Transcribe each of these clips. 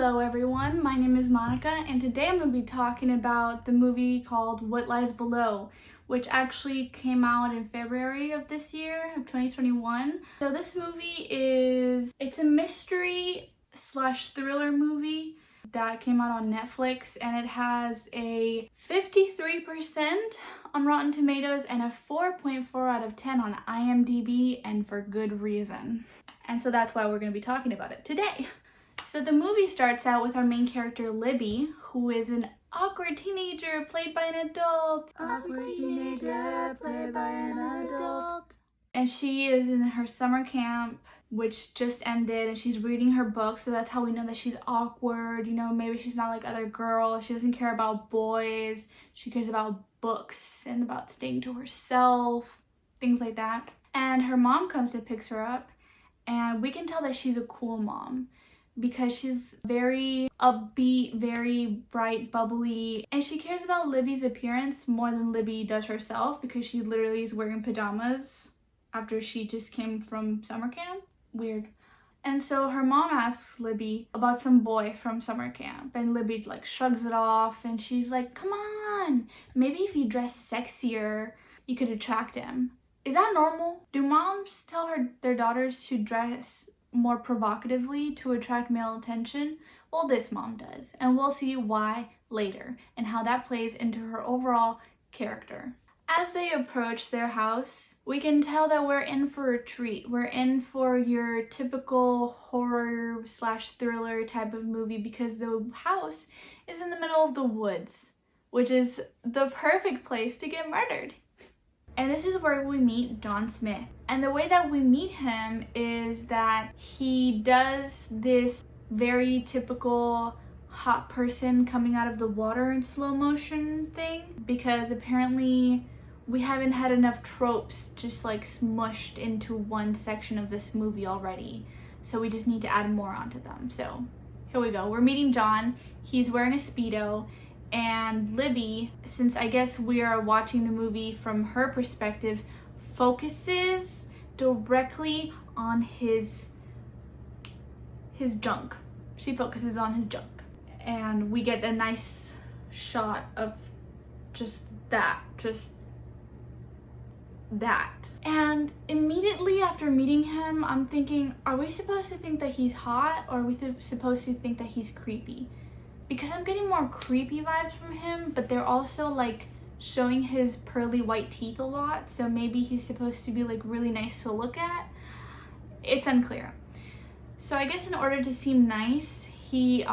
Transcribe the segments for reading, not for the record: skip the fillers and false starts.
Hello everyone, my name is Monica and today I'm going to be talking about the movie called What Lies Below, which actually came out in February of this year, of 2021. So this movie it's a mystery slash thriller movie that came out on Netflix, and it has a 53% on Rotten Tomatoes and a 4.4 out of 10 on IMDb, and for good reason. And so that's why we're going to be talking about it today. So the movie starts out with our main character, Libby, who is an awkward teenager played by an adult. Awkward teenager played by an adult. And she is in her summer camp, which just ended, and she's reading her book, so that's how we know that she's awkward. You know, maybe she's not like other girls. She doesn't care about boys. She cares about books and about staying to herself, things like that. And her mom comes and picks her up, and we can tell that she's a cool mom, because she's very upbeat, very bright, bubbly, and she cares about Libby's appearance more than Libby does herself, because she literally is wearing pajamas after she just came from summer camp. Weird. And so her mom asks Libby about some boy from summer camp, and Libby like shrugs it off, and she's like, come on, maybe if you dress sexier, you could attract him. Is that normal? Do moms tell their daughters to dress more provocatively to attract male attention? Well, this mom does, and we'll see why later and how that plays into her overall character. As they approach their house, we can tell that we're in for a treat. We're in for your typical horror slash thriller type of movie, because the house is in the middle of the woods, which is the perfect place to get murdered. And this is where we meet John Smith. And the way that we meet him is that he does this very typical hot person coming out of the water in slow motion thing, because apparently we haven't had enough tropes just like smushed into one section of this movie already. So we just need to add more onto them. So here we go. We're meeting John. He's wearing a Speedo. And Libby, since I guess we are watching the movie from her perspective, focuses directly on his junk. She focuses on his junk. And we get a nice shot of just that. And immediately after meeting him, I'm thinking, are we supposed to think that he's hot, or are we supposed to think that he's creepy? Because I'm getting more creepy vibes from him, but they're also like showing his pearly white teeth a lot, so maybe he's supposed to be like really nice to look at. It's unclear. So I guess in order to seem nice, he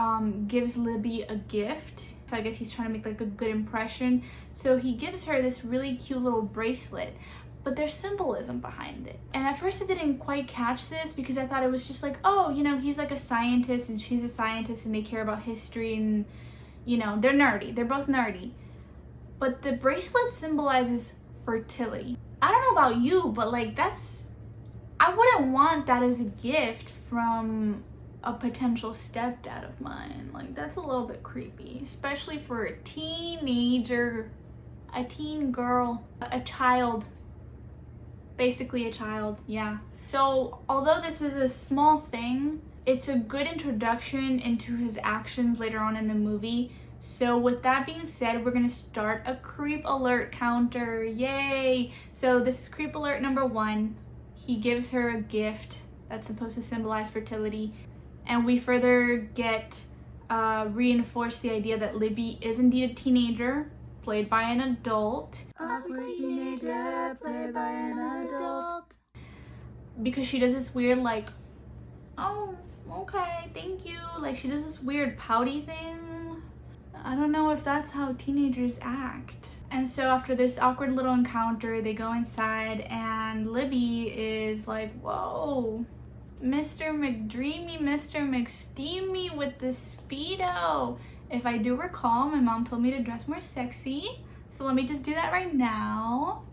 gives Libby a gift. So I guess he's trying to make like a good impression. So he gives her this really cute little bracelet, but there's symbolism behind it. And at first I didn't quite catch this, because I thought it was just like, oh, you know, he's like a scientist and she's a scientist and they care about history, and, you know, they're nerdy. They're both nerdy. But the bracelet symbolizes fertility. I don't know about you, but like I wouldn't want that as a gift from a potential stepdad of mine. Like, that's a little bit creepy, especially for a teenager, a teen girl, a child. Basically a child, yeah. So although this is a small thing, it's a good introduction into his actions later on in the movie. So with that being said, we're gonna start a creep alert counter. Yay! So this is creep alert number 1. He gives her a gift that's supposed to symbolize fertility, and we further get reinforce the idea that Libby is indeed a teenager played by an adult. Awkward teenager played by an adult. Because she does this weird like, oh, okay, thank you. Like, she does this weird pouty thing. I don't know if that's how teenagers act. And so after this awkward little encounter, they go inside, and Libby is like, whoa, Mr. McDreamy, Mr. McSteamy with the Speedo. If I do recall, my mom told me to dress more sexy, so let me just do that right now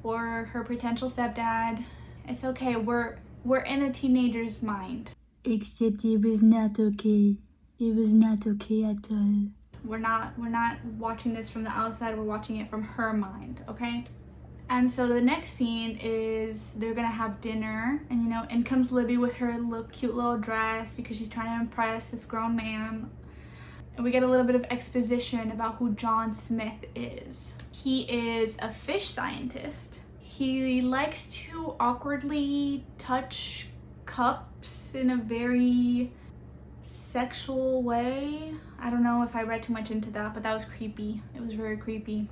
for her potential stepdad. It's okay, we're in a teenager's mind. Except it was not okay. It was not okay at all. We're not watching this from the outside, we're watching it from her mind, okay? And so the next scene is they're gonna have dinner, and you know, in comes Libby with her cute little dress because she's trying to impress this grown man. And we get a little bit of exposition about who John Smith is. He is a fish scientist. He likes to awkwardly touch cups in a very sexual way. I don't know if I read too much into that, but that was creepy. It was very creepy.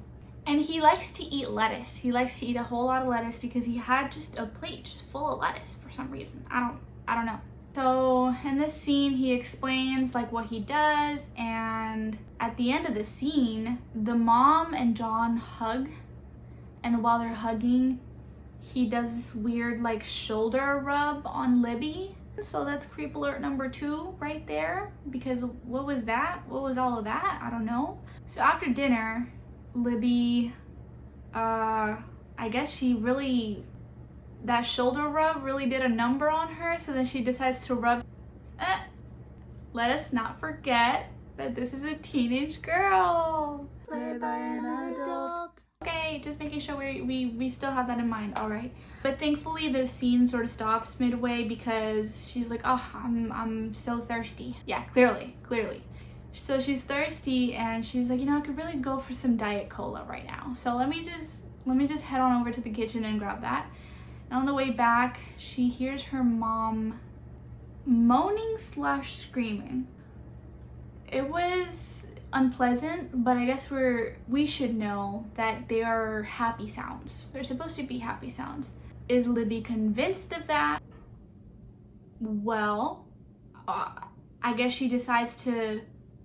And he likes to eat lettuce. He likes to eat a whole lot of lettuce because he had just a plate just full of lettuce for some reason. I don't know. So in this scene, he explains like what he does, and at the end of the scene, the mom and John hug, and while they're hugging, he does this weird like shoulder rub on Libby. So that's creep alert number 2 right there, because what was that? What was all of that? I don't know. So after dinner, Libby, I guess she really, that shoulder rub really did a number on her, so then she decides to rub. Let us not forget that this is a teenage girl. Played by an adult. Okay, just making sure we still have that in mind, all right? But thankfully the scene sort of stops midway because she's like, oh, I'm so thirsty. Yeah, clearly. So she's thirsty and she's like, you know, I could really go for some Diet Cola right now. So let me just head on over to the kitchen and grab that. And on the way back, she hears her mom moaning / screaming. It was unpleasant, but I guess we should know that they are happy sounds. They're supposed to be happy sounds. Is Libby convinced of that? Well, I guess she decides to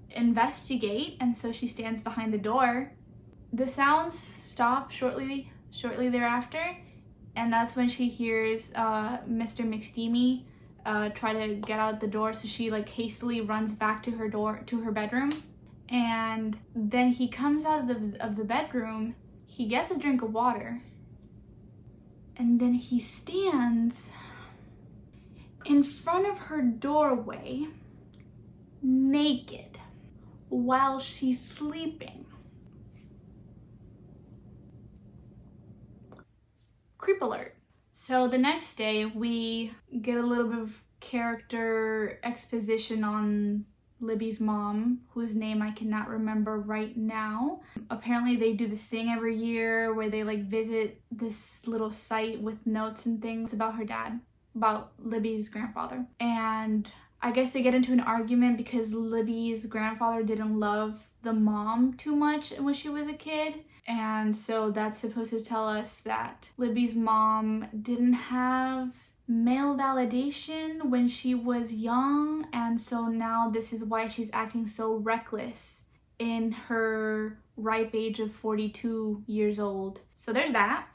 investigate, and so she stands behind the door. The sounds stop shortly thereafter, and that's when she hears Mr. McSteamy try to get out the door, so she like hastily runs back to her bedroom. And then he comes out of the bedroom, he gets a drink of water, and then he stands in front of her doorway naked while she's sleeping. Creep alert. So the next day we get a little bit of character exposition on Libby's mom, whose name I cannot remember right now. Apparently they do this thing every year where they like visit this little site with notes and things about her dad, about Libby's grandfather. And I guess they get into an argument because Libby's grandfather didn't love the mom too much when she was a kid. And so that's supposed to tell us that Libby's mom didn't have male validation when she was young, and so now this is why she's acting so reckless in her ripe age of 42 years old. So there's that.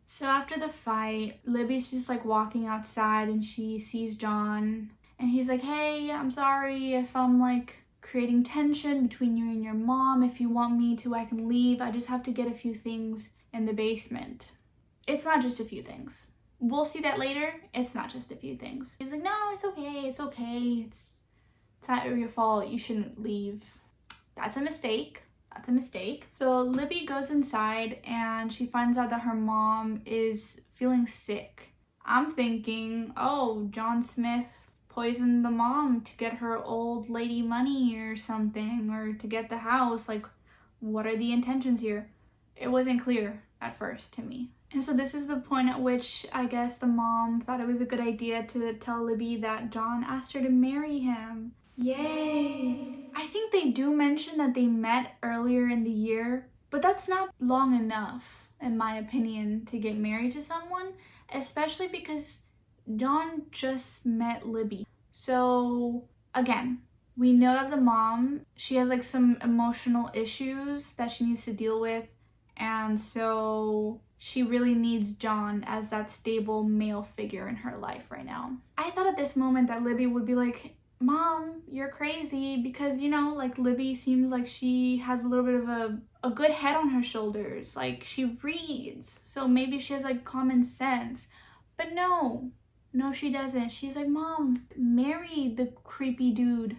So after the fight, Libby's just like walking outside and she sees John, and he's like, hey, I'm sorry if I'm like creating tension between you and your mom. If you want me to, I can leave. I just have to get a few things in the basement. It's not just a few things. We'll see that later. It's not just a few things. He's like, no, it's okay. It's not your fault. You shouldn't leave. That's a mistake. So Libby goes inside and she finds out that her mom is feeling sick. I'm thinking, oh, John Smith poisoned the mom to get her old lady money or something, or to get the house. Like, what are the intentions here? It wasn't clear at first to me. And so this is the point at which I guess the mom thought it was a good idea to tell Libby that John asked her to marry him. Yay! I think they do mention that they met earlier in the year, but that's not long enough, in my opinion, to get married to someone, especially because John just met Libby. So again, we know that the mom, she has like some emotional issues that she needs to deal with, and so she really needs John as that stable male figure in her life right now. I thought at this moment that Libby would be like, Mom, you're crazy, because, you know, like Libby seems like she has a little bit of a good head on her shoulders. Like, she reads, so maybe she has like common sense. But no, she doesn't. She's like, Mom, marry the creepy dude.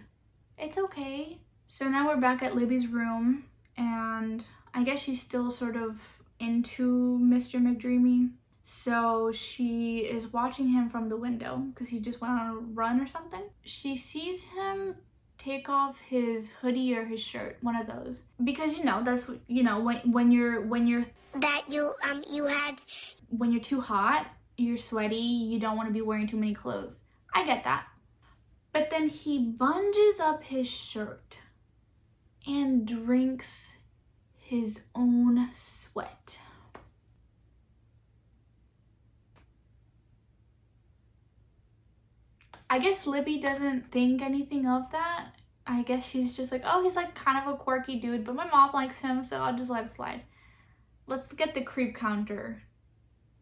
It's okay. So now we're back at Libby's room, and I guess she's still sort of into Mr. McDreamy. So she is watching him from the window because he just went on a run or something. She sees him take off his hoodie or his shirt, one of those, because that's what when you're That you had. when you're too hot, you're sweaty, you don't want to be wearing too many clothes. I get that. But then he bunges up his shirt and drinks his own sweat. I guess Libby doesn't think anything of that. I guess she's just like, oh, he's like kind of a quirky dude, but my mom likes him, so I'll just let it slide. Let's get the creep counter.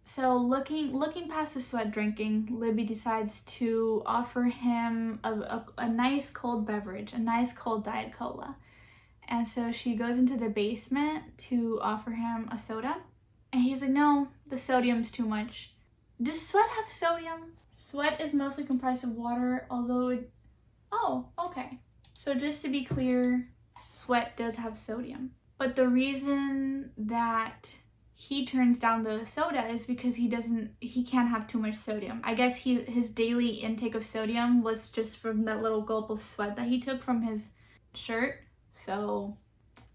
So looking past the sweat drinking, Libby decides to offer him a nice cold beverage, a nice cold Diet Cola. And so she goes into the basement to offer him a soda. And he's like, no, the sodium's too much. Does sweat have sodium? Sweat is mostly comprised of water, although oh, okay. So just to be clear, sweat does have sodium. But the reason that he turns down the soda is because he can't have too much sodium. I guess his daily intake of sodium was just from that little gulp of sweat that he took from his shirt. So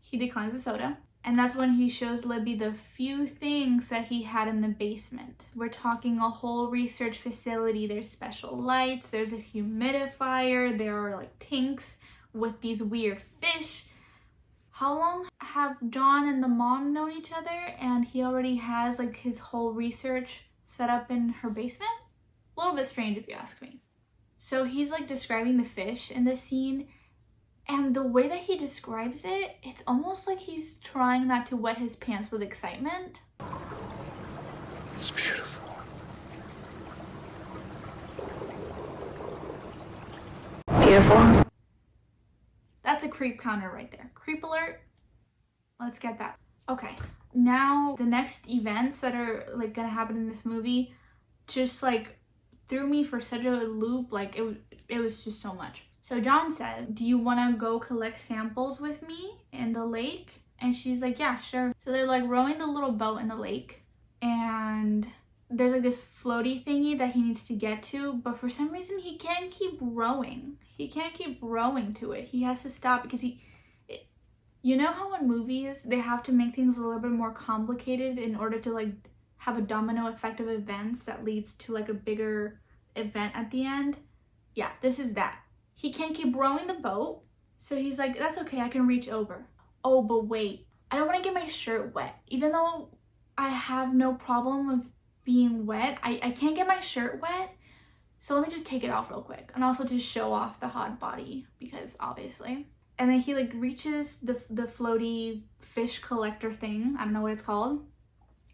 he declines the soda. And that's when he shows Libby the few things that he had in the basement. We're talking a whole research facility. There's special lights, there's a humidifier, there are like tanks with these weird fish. How long have John and the mom known each other and he already has like his whole research set up in her basement? A little bit strange if you ask me. So he's like describing the fish in this scene, and the way that he describes it, it's almost like he's trying not to wet his pants with excitement. It's beautiful. Beautiful. That's a creep counter right there. Creep alert. Let's get that. Okay, now the next events that are like gonna happen in this movie just like threw me for such a loop. Like it was just so much. So John says, do you want to go collect samples with me in the lake? And she's like, yeah, sure. So they're like rowing the little boat in the lake, and there's like this floaty thingy that he needs to get to, but for some reason he can't keep rowing. He can't keep rowing to it. He has to stop because you know how in movies they have to make things a little bit more complicated in order to like have a domino effect of events that leads to like a bigger event at the end? Yeah, this is that. He can't keep rowing the boat, so he's like, that's okay, I can reach over. Oh, but wait, I don't want to get my shirt wet. Even though I have no problem with being wet, I can't get my shirt wet, so let me just take it off real quick. And also to show off the hot body, because obviously. And then he like reaches the floaty fish collector thing, I don't know what it's called.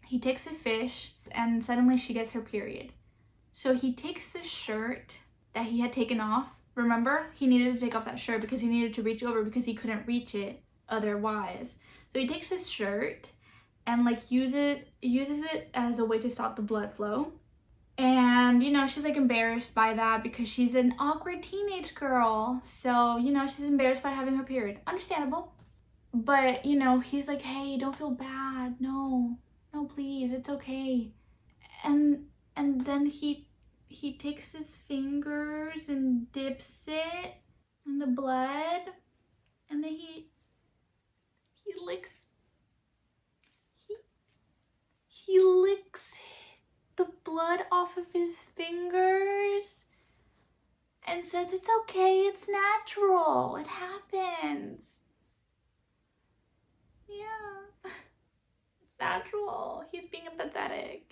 He takes the fish, and suddenly she gets her period. So he takes the shirt that he had taken off. Remember, he needed to take off that shirt because he needed to reach over because he couldn't reach it otherwise. So he takes his shirt and like uses it as a way to stop the blood flow. And she's like embarrassed by that because she's an awkward teenage girl. So, she's embarrassed by having her period. Understandable. But, he's like, hey, don't feel bad. No, please, it's okay. And then he takes his fingers and dips it in the blood, and then he licks the blood off of his fingers and says, it's okay, it's natural, it happens. Yeah, it's natural. He's being empathetic.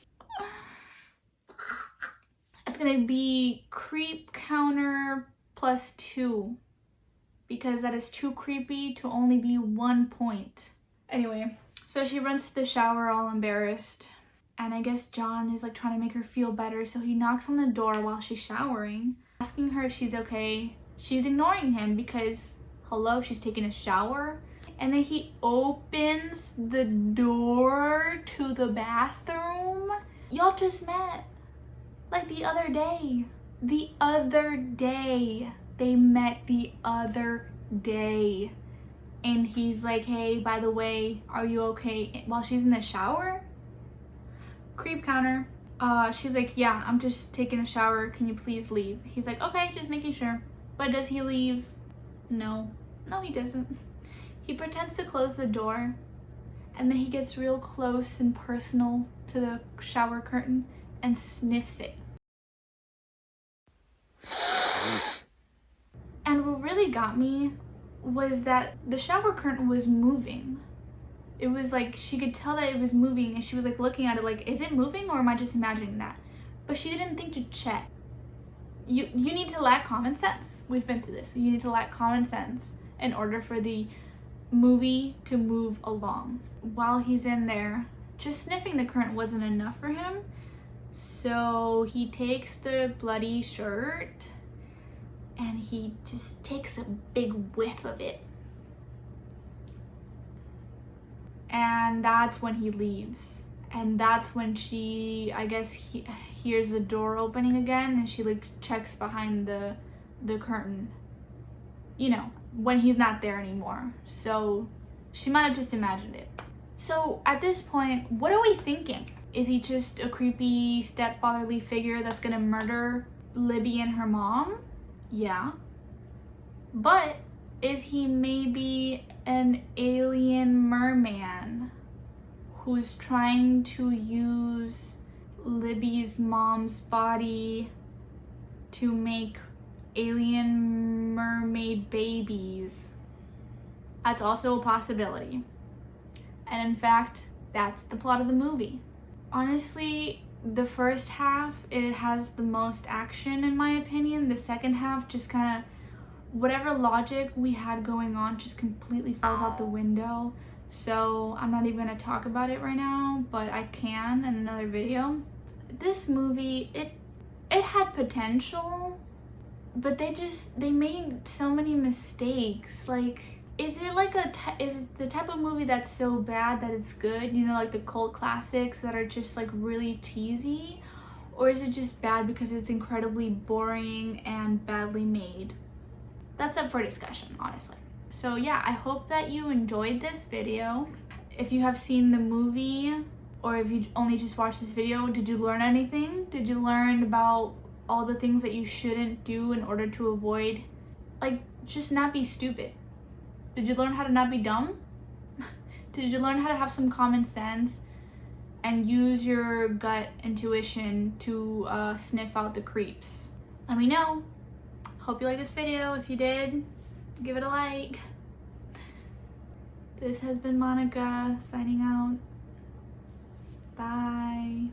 It's gonna be creep counter +2 because that is too creepy to only be 1 point. Anyway, so she runs to the shower all embarrassed, and I guess John is like trying to make her feel better, so he knocks on the door while she's showering, asking her if she's okay. She's ignoring him because, hello, she's taking a shower. And then he opens the door to the bathroom. Y'all just met. Like the other day. They met the other day. and he's like, hey, by the way, are you okay, while she's in the shower. Creep counter. She's like, yeah, I'm just taking a shower, can you please leave? He's like, okay, just making sure. But does he leave? No he doesn't. He pretends to close the door, and then he gets real close and personal to the shower curtain and sniffs it. And what really got me was that the shower curtain was moving. It was like, she could tell that it was moving, and she was like looking at it like, is it moving or am I just imagining that? But she didn't think to check. You need to lack common sense. We've been through this. You need to lack common sense in order for the movie to move along. While he's in there, just sniffing the curtain wasn't enough for him. So he takes the bloody shirt and he just takes a big whiff of it. And that's when he leaves. And that's when she, I guess, hears the door opening again, and she like checks behind the curtain. You know, when he's not there anymore. So she might have just imagined it. So at this point, what are we thinking? Is he just a creepy stepfatherly figure that's gonna murder Libby and her mom? Yeah. But is he maybe an alien merman who's trying to use Libby's mom's body to make alien mermaid babies? That's also a possibility. And in fact, that's the plot of the movie. Honestly, the first half, it has the most action in my opinion. The second half just kind of, whatever logic we had going on just completely falls out the window. So I'm not even gonna talk about it right now, but I can in another video. This movie, it had potential, but they made so many mistakes. Like, is it like is it the type of movie that's so bad that it's good? You know, like the cult classics that are just like really cheesy? Or is it just bad because it's incredibly boring and badly made? That's up for discussion, honestly. So yeah, I hope that you enjoyed this video. If you have seen the movie, or if you only just watched this video, did you learn anything? Did you learn about all the things that you shouldn't do in order to avoid, like, just not be stupid? Did you learn how to not be dumb? Did you learn how to have some common sense and use your gut intuition to sniff out the creeps? Let me know. Hope you liked this video. If you did, give it a like. This has been Monica signing out. Bye.